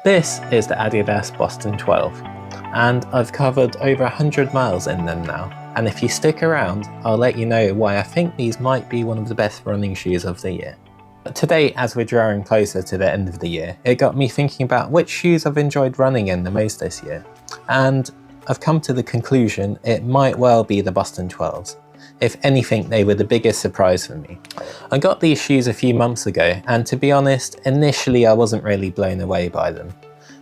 This is the Adidas Boston 12, and I've covered over 100 miles in them now. And if you stick around, I'll let you know why I think these might be one of the best running shoes of the year. But today, as we're drawing closer to the end of the year, it got me thinking about which shoes I've enjoyed running in the most this year. And I've come to the conclusion it might well be the Boston 12s. If anything, they were the biggest surprise for me. I got these shoes a few months ago, and to be honest, initially I wasn't really blown away by them,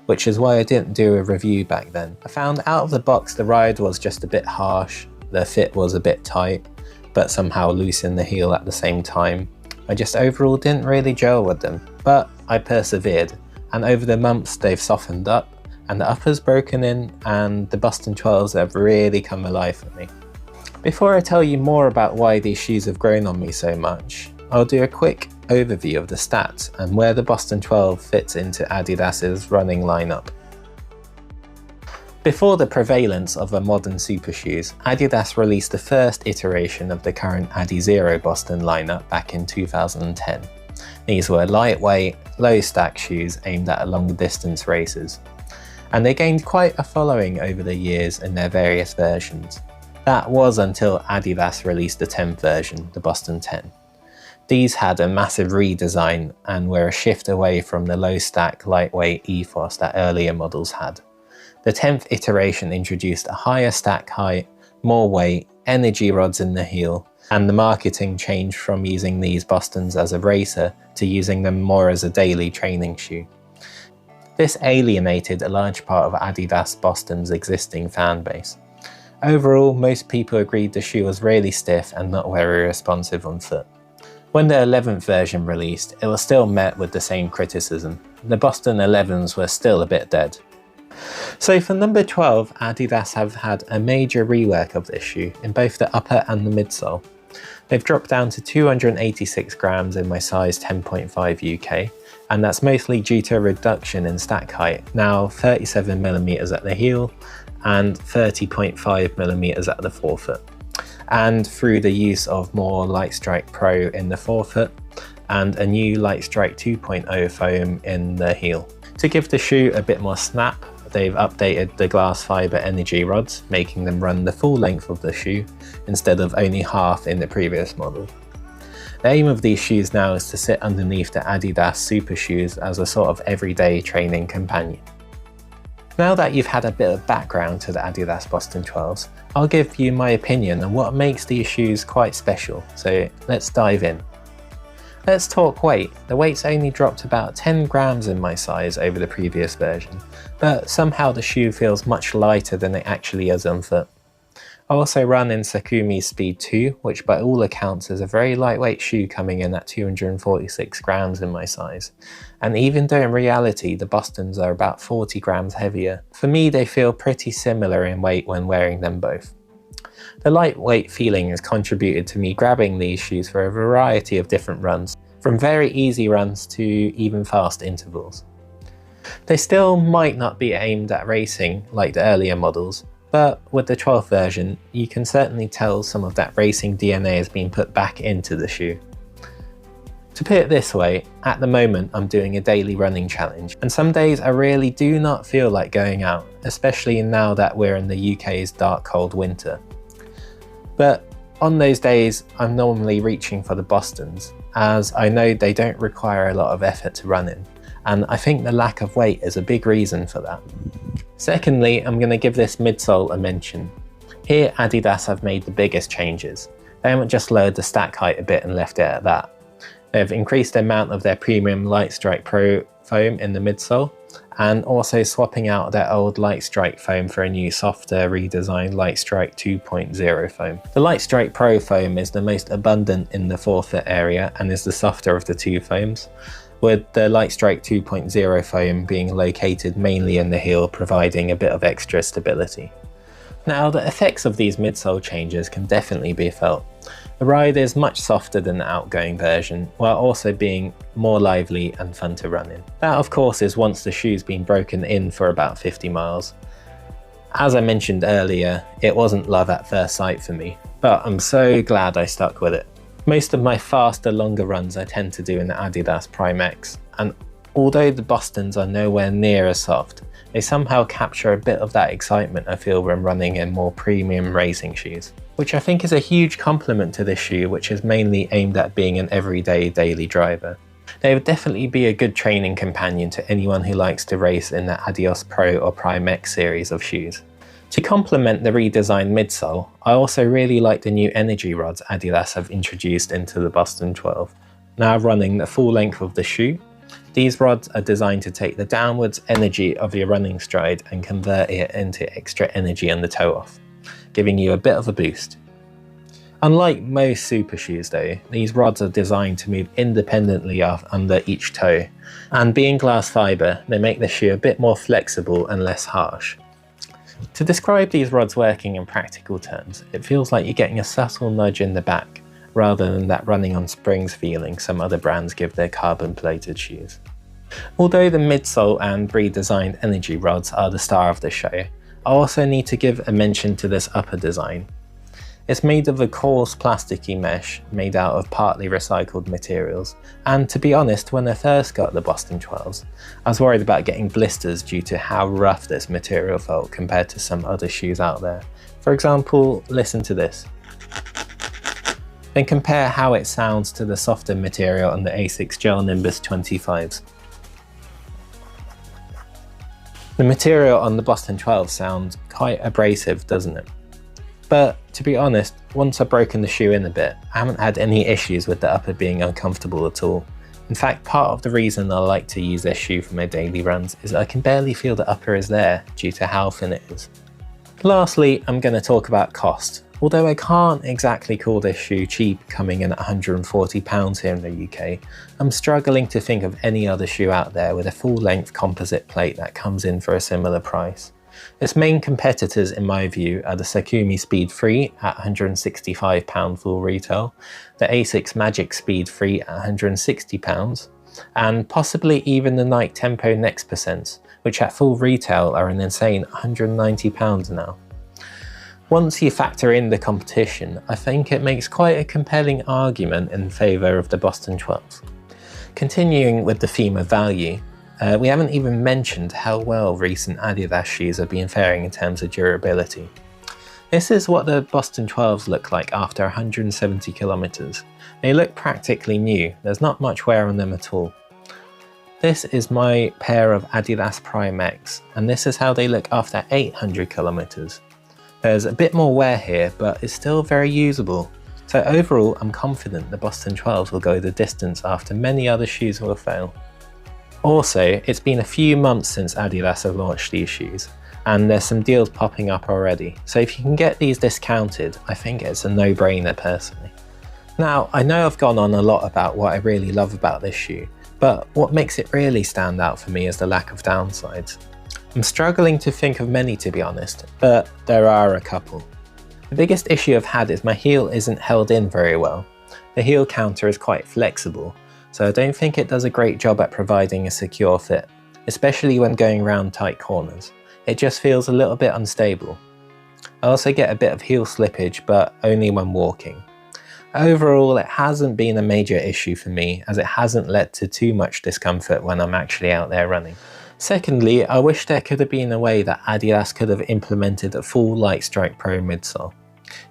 which is why I didn't do a review back then. I found out of the box the ride was just a bit harsh, the fit was a bit tight, but somehow loose in the heel at the same time. I just overall didn't really gel with them, but I persevered, and over the months they've softened up, and the upper's broken in, and the Boston 12s have really come alive for me. Before I tell you more about why these shoes have grown on me so much, I'll do a quick overview of the stats and where the Boston 12 fits into Adidas's running lineup. Before the prevalence of a modern super shoes, Adidas released the first iteration of the current Adizero Boston lineup back in 2010. These were lightweight, low stack shoes aimed at longer distance races, and they gained quite a following over the years in their various versions. That was until Adidas released the 10th version, the Boston 10. These had a massive redesign and were a shift away from the low stack, lightweight ethos that earlier models had. The 10th iteration introduced a higher stack height, more weight, energy rods in the heel, and the marketing changed from using these Bostons as a racer to using them more as a daily training shoe. This alienated a large part of Adidas Boston's existing fan base. Overall, most people agreed the shoe was really stiff and not very responsive on foot. When the 11th version released, it was still met with the same criticism. The Boston 11s were still a bit dead. So for number 12, Adidas have had a major rework of this shoe in both the upper and the midsole. They've dropped down to 286 grams in my size 10.5 UK, and that's mostly due to a reduction in stack height, now 37mm at the heel and 30.5mm at the forefoot, and through the use of more Lightstrike Pro in the forefoot and a new Lightstrike 2.0 foam in the heel. To give the shoe a bit more snap, they've updated the glass fibre energy rods, making them run the full length of the shoe instead of only half in the previous model. The aim of these shoes now is to sit underneath the Adidas Super shoes as a sort of everyday training companion. Now that you've had a bit of background to the Adidas Boston 12s, I'll give you my opinion on what makes these shoes quite special, so let's dive in. Let's talk weight. The weight's only dropped about 10 grams in my size over the previous version, but somehow the shoe feels much lighter than it actually is on foot. I also run in Saucony's Speed 2, which by all accounts is a very lightweight shoe coming in at 246 grams in my size. And even though in reality the Bostons are about 40 grams heavier, for me they feel pretty similar in weight when wearing them both. The lightweight feeling has contributed to me grabbing these shoes for a variety of different runs, from very easy runs to even fast intervals. They still might not be aimed at racing like the earlier models, but with the 12th version, you can certainly tell some of that racing DNA has been put back into the shoe. To put it this way, at the moment I'm doing a daily running challenge, and some days I really do not feel like going out, especially now that we're in the UK's dark cold winter. But on those days I'm normally reaching for the Bostons, as I know they don't require a lot of effort to run in, and I think the lack of weight is a big reason for that. Secondly, I'm going to give this midsole a mention. Here Adidas have made the biggest changes. They haven't just lowered the stack height a bit and left it at that. They've increased the amount of their premium Lightstrike Pro foam in the midsole, and also swapping out their old Lightstrike foam for a new softer redesigned Lightstrike 2.0 foam. The Lightstrike Pro foam is the most abundant in the forefoot area and is the softer of the two foams, with the Lightstrike 2.0 foam being located mainly in the heel, providing a bit of extra stability. Now, the effects of these midsole changes can definitely be felt. The ride is much softer than the outgoing version, while also being more lively and fun to run in. That of course is once the shoe's been broken in for about 50 miles. As I mentioned earlier, it wasn't love at first sight for me, but I'm so glad I stuck with it. Most of my faster, longer runs I tend to do in the Adidas Prime X, and Although the Bostons are nowhere near as soft, they somehow capture a bit of that excitement I feel when running in more premium racing shoes, which I think is a huge compliment to this shoe, which is mainly aimed at being an everyday daily driver. They would definitely be a good training companion to anyone who likes to race in the Adidas Pro or Prime X series of shoes. To complement the redesigned midsole, I also really like the new energy rods Adidas have introduced into the Boston 12. Now running the full length of the shoe, these rods are designed to take the downwards energy of your running stride and convert it into extra energy on the toe off, giving you a bit of a boost. Unlike most super shoes though, these rods are designed to move independently under each toe, and being glass fibre, they make the shoe a bit more flexible and less harsh. To describe these rods working in practical terms, it feels like you're getting a subtle nudge in the back, rather than that running on springs feeling some other brands give their carbon-plated shoes. Although the midsole and redesigned energy rods are the star of the show, I also need to give a mention to this upper design. It's made of a coarse plasticky mesh made out of partly recycled materials, and to be honest, when I first got the Boston 12s, I was worried about getting blisters due to how rough this material felt compared to some other shoes out there. For example, listen to this. Then compare how it sounds to the softer material on the Asics Gel Nimbus 25s. The material on the Boston 12 sounds quite abrasive, doesn't it? But to be honest, once I've broken the shoe in a bit, I haven't had any issues with the upper being uncomfortable at all. In fact, part of the reason I like to use this shoe for my daily runs is I can barely feel the upper is there due to how thin it is. Lastly, I'm going to talk about cost. Although I can't exactly call this shoe cheap coming in at £140 here in the UK, I'm struggling to think of any other shoe out there with a full-length composite plate that comes in for a similar price. Its main competitors in my view are the Saucony Speed Free at £165 full retail, the Asics Magic Speed Free at £160, and possibly even the Nike Tempo Next Percents, which at full retail are an insane £190 now. Once you factor in the competition, I think it makes quite a compelling argument in favour of the Boston 12s. Continuing with the theme of value, we haven't even mentioned how well recent Adidas shoes have been faring in terms of durability. This is what the Boston 12s look like after 170 kilometers. They look practically new, there's not much wear on them at all. This is my pair of Adidas Prime X, and this is how they look after 800 kilometers. There's a bit more wear here, but it's still very usable. So overall, I'm confident the Boston 12s will go the distance after many other shoes will fail. Also, it's been a few months since Adidas have launched these shoes, and there's some deals popping up already. So if you can get these discounted, I think it's a no-brainer personally. Now, I know I've gone on a lot about what I really love about this shoe, but what makes it really stand out for me is the lack of downsides. I'm struggling to think of many to be honest, but there are a couple. The biggest issue I've had is my heel isn't held in very well. The heel counter is quite flexible, so I don't think it does a great job at providing a secure fit, especially when going around tight corners. It just feels a little bit unstable. I also get a bit of heel slippage, but only when walking. Overall, it hasn't been a major issue for me, as it hasn't led to too much discomfort when I'm actually out there running. Secondly, I wish there could have been a way that Adidas could have implemented a full Light Strike Pro midsole.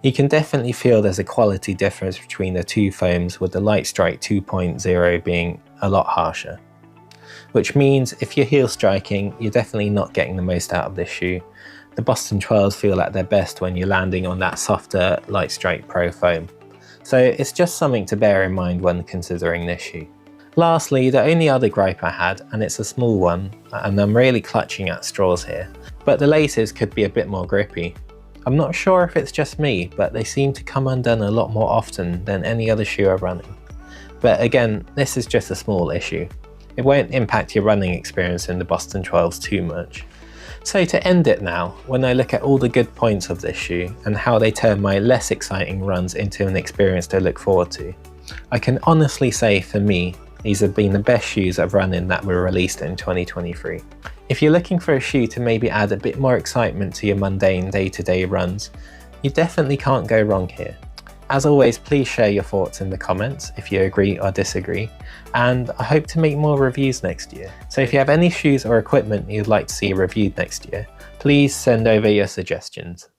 You can definitely feel there's a quality difference between the two foams, with the Light Strike 2.0 being a lot harsher. Which means if you're heel striking, you're definitely not getting the most out of this shoe. The Boston 12s feel at their best when you're landing on that softer Light Strike Pro foam. So it's just something to bear in mind when considering this shoe. Lastly, the only other gripe I had, and it's a small one, and I'm really clutching at straws here, but the laces could be a bit more grippy. I'm not sure if it's just me, but they seem to come undone a lot more often than any other shoe I'm running. But again, this is just a small issue. It won't impact your running experience in the Boston 12s too much. So to end it now, when I look at all the good points of this shoe and how they turn my less exciting runs into an experience to look forward to, I can honestly say for me, these have been the best shoes I've run in that were released in 2023. If you're looking for a shoe to maybe add a bit more excitement to your mundane day-to-day runs, you definitely can't go wrong here. As always, please share your thoughts in the comments if you agree or disagree, and I hope to make more reviews next year. So if you have any shoes or equipment you'd like to see reviewed next year, please send over your suggestions.